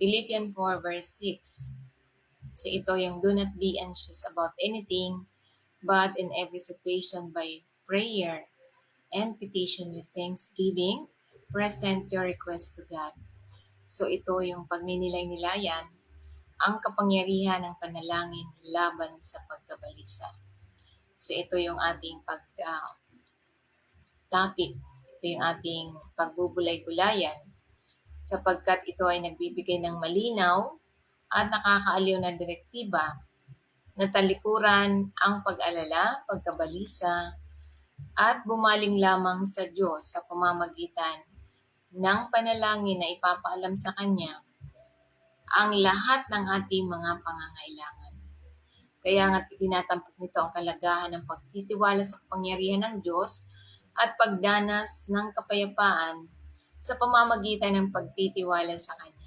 Philippians 4 verse 6. So ito yung do not be anxious about anything, but in every situation by prayer and petition with thanksgiving, present your request to God. So ito yung pagninilay-nilayan, ang kapangyarihan ng panalangin laban sa pagkabalisa. So ito yung ating topic, ito yung ating pagbubulay-bulayan, sapagkat ito ay nagbibigay ng malinaw at nakakaaliw na direktiba na talikuran ang pag-alala, pagkabalisa, at bumaling lamang sa Diyos sa pamamagitan ng panalangin na ipapaalam sa Kanya ang lahat ng ating mga pangangailangan. Kaya nga tinatampok nito ang kalagahan ng pagtitiwala sa kapangyarihan ng Diyos at pagdanas ng kapayapaan sa pamamagitan ng pagtitiwala sa Kanya.